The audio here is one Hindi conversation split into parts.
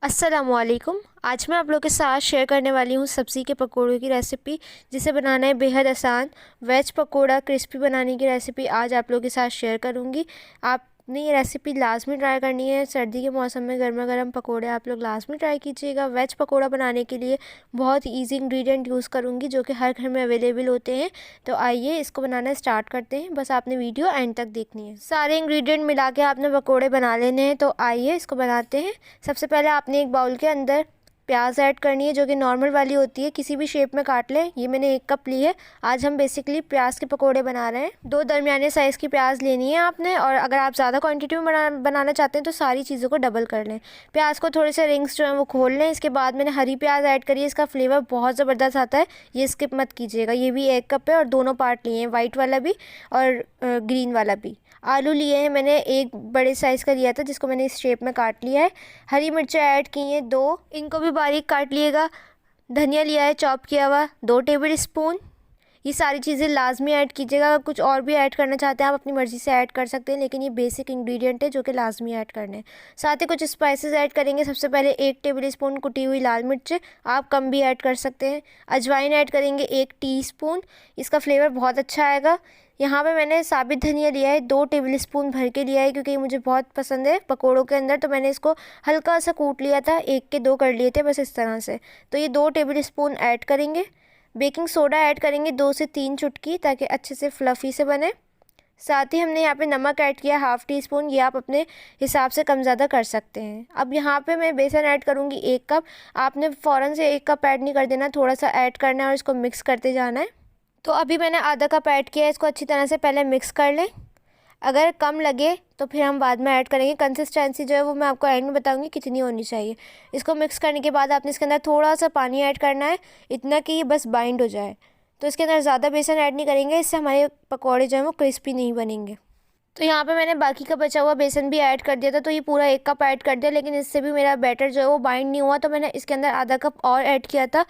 अस्सलामुअलैकुम। आज मैं आप लोगों के साथ शेयर करने वाली हूँ सब्ज़ी के पकोड़ों की रेसिपी, जिसे बनाना है बेहद आसान। वेज पकोड़ा क्रिस्पी बनाने की रेसिपी आज आप लोगों के साथ शेयर करूँगी। आपने ये रेसिपी लाजमी ट्राई करनी है। सर्दी के मौसम में गर्मा गर्म पकोड़े आप लोग लाजमी ट्राई कीजिएगा। वेज पकोड़ा बनाने के लिए बहुत ईजी इंग्रेडिएंट यूज़ करूँगी जो कि हर घर में अवेलेबल होते हैं। तो आइए इसको बनाना स्टार्ट करते हैं। बस आपने वीडियो एंड तक देखनी है। सारे इंग्रेडिएंट मिला के आपने पकोड़े बना लेने हैं। तो आइए इसको बनाते हैं। सबसे पहले आपने एक बाउल के अंदर प्याज ऐड करनी है जो कि नॉर्मल वाली होती है, किसी भी शेप में काट लें। ये मैंने 1 कप ली है। आज हम बेसिकली प्याज के पकोड़े बना रहे हैं। 2 दरमियाने साइज़ की प्याज लेनी है आपने, और अगर आप ज़्यादा क्वांटिटी में बनाना चाहते हैं तो सारी चीज़ों को डबल कर लें। प्याज को थोड़े से रिंग्स जो हैं वो खोल लें। इसके बाद मैंने हरी प्याज ऐड करी है। इसका फ्लेवर बहुत ज़बरदस्त आता है, ये स्किप मत कीजिएगा। ये भी 1 कप है और दोनों पार्ट लिए हैं, वाइट वाला भी और ग्रीन वाला भी। आलू लिए हैं मैंने, एक बड़े साइज़ का लिया था जिसको मैंने इस शेप में काट लिया है। हरी मिर्चें ऐड की हैं 2, इनको भी बारीक काट लिएगा। धनिया लिया है चॉप किया हुआ 2 टेबल स्पून। ये सारी चीज़ें लाजमी ऐड कीजिएगा। अगर कुछ और भी ऐड करना चाहते हैं आप अपनी मर्ज़ी से ऐड कर सकते हैं, लेकिन ये बेसिक इंग्रेडिएंट है जो कि लाजमी ऐड करने हैं। साथ ही कुछ स्पाइसेस ऐड करेंगे। सबसे पहले 1 टेबल स्पून कुटी हुई लाल मिर्च, आप कम भी ऐड कर सकते हैं। अजवाइन ऐड करेंगे 1 टीस्पून, इसका फ्लेवर बहुत अच्छा आएगा। यहाँ पे मैंने साबित धनिया लिया है 2 टेबल स्पून भर के लिया है, क्योंकि ये मुझे बहुत पसंद है पकोड़ों के अंदर। तो मैंने इसको हल्का सा कूट लिया था, 1 के 2 कर लिए थे बस इस तरह से। तो ये 2 टेबल स्पून ऐड करेंगे। बेकिंग सोडा ऐड करेंगे 2 से 3 चुटकी, ताकि अच्छे से फ्लफ़ी से बने। साथ ही हमने यहाँ पे नमक ऐड किया 1/2 टीस्पून, ये आप अपने हिसाब से कम ज़्यादा कर सकते हैं। अब यहाँ पे मैं बेसन ऐड करूँगी 1 कप। आपने फ़ौरन से 1 कप ऐड नहीं कर देना, थोड़ा सा ऐड करना है और इसको मिक्स करते जाना है। तो अभी मैंने आधा कप ऐड किया है, इसको अच्छी तरह से पहले मिक्स कर लें। अगर कम लगे तो फिर हम बाद में ऐड करेंगे। कंसिस्टेंसी जो है वो मैं आपको एंड में बताऊंगी कितनी होनी चाहिए। इसको मिक्स करने के बाद आपने इसके अंदर थोड़ा सा पानी ऐड करना है, इतना कि ये बस बाइंड हो जाए। तो इसके अंदर ज़्यादा बेसन ऐड नहीं करेंगे, इससे हमारे पकौड़े जो हैं वो क्रिस्पी नहीं बनेंगे। तो यहाँ पे मैंने बाकी का बचा हुआ बेसन भी ऐड कर दिया था, तो ये पूरा 1 कप ऐड कर दिया, लेकिन इससे भी मेरा बैटर जो है वो बाइंड नहीं हुआ। तो मैंने इसके अंदर आधा कप और ऐड किया था।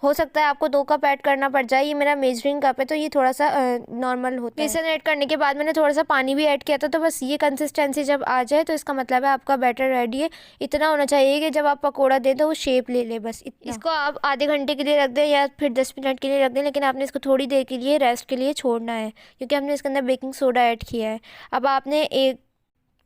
हो सकता है आपको 2 कप ऐड करना पड़ जाए। ये मेरा मेजरिंग कप है तो ये थोड़ा सा नॉर्मल होता है। बेसन ऐड करने के बाद मैंने थोड़ा सा पानी भी ऐड किया था। तो बस ये कंसिस्टेंसी जब आ जाए तो इसका मतलब है आपका बैटर रेडी है। इतना होना चाहिए कि जब आप पकोड़ा दें तो वो शेप ले ले, बस इतना। इसको आप आधे घंटे के लिए रख दें या फिर 10 मिनट के लिए रख दें, लेकिन आपने इसको थोड़ी देर के लिए रेस्ट के लिए छोड़ना है, क्योंकि हमने इसके अंदर बेकिंग सोडा ऐड किया है। अब आपने एक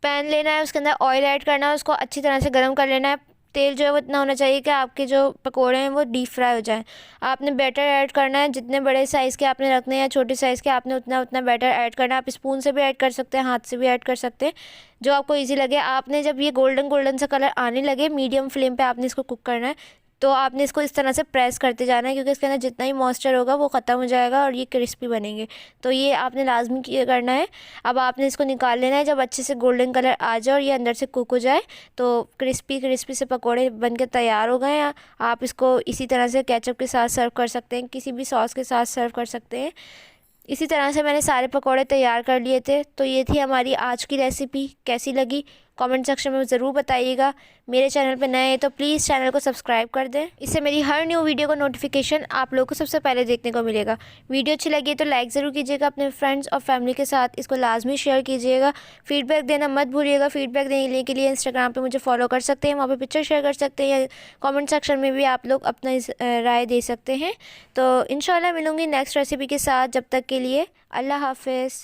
पैन लेना है, उसके अंदर ऑयल ऐड करना है, उसको अच्छी तरह से गर्म कर लेना है। तेल जो है वो इतना होना चाहिए कि आपके जो पकोड़े हैं वो डीप फ्राई हो जाएं। आपने बैटर ऐड करना है, जितने बड़े साइज़ के आपने रखने हैं या छोटे साइज़ के, आपने उतना बैटर ऐड करना है। आप स्पून से भी ऐड कर सकते हैं, हाथ से भी ऐड कर सकते हैं, जो आपको इजी लगे। आपने जब ये गोल्डन गोल्डन सा कलर आने लगे, मीडियम फ्लेम पे आपने इसको कुक करना है। तो आपने इसको इस तरह से प्रेस करते जाना है, क्योंकि इसके अंदर जितना ही मॉइस्चर होगा वो ख़त्म हो जाएगा और ये क्रिस्पी बनेंगे। तो ये आपने लाजमी करना है। अब आपने इसको निकाल लेना है। जब अच्छे से गोल्डन कलर आ जाए और ये अंदर से कुक हो जाए तो क्रिस्पी से पकोड़े बनके तैयार हो गए हैं। आप इसको इसी तरह से केचप के साथ सर्व कर सकते हैं, किसी भी सॉस के साथ सर्व कर सकते हैं। इसी तरह से मैंने सारे पकोड़े तैयार कर लिए थे। तो ये थी हमारी आज की रेसिपी। कैसी लगी कमेंट सेक्शन में ज़रूर बताइएगा। मेरे चैनल पर नए हैं तो प्लीज़ चैनल को सब्सक्राइब कर दें, इससे मेरी हर न्यू वीडियो का नोटिफिकेशन आप लोगों को सबसे पहले देखने को मिलेगा। वीडियो अच्छी लगी तो लाइक ज़रूर कीजिएगा, अपने फ्रेंड्स और फैमिली के साथ इसको लाजमी शेयर कीजिएगा। फीडबैक देना मत भूलिएगा। फीडबैक देने के लिए इंस्टाग्राम पर मुझे फॉलो कर सकते हैं, वहाँ पर पिक्चर शेयर कर सकते हैं, या कॉमेंट सेक्शन में भी आप लोग अपना राय दे सकते हैं। तो इंशाल्लाह मिलूँगी नेक्स्ट रेसिपी के साथ। जब तक के लिए अल्लाह हाफ़िज़।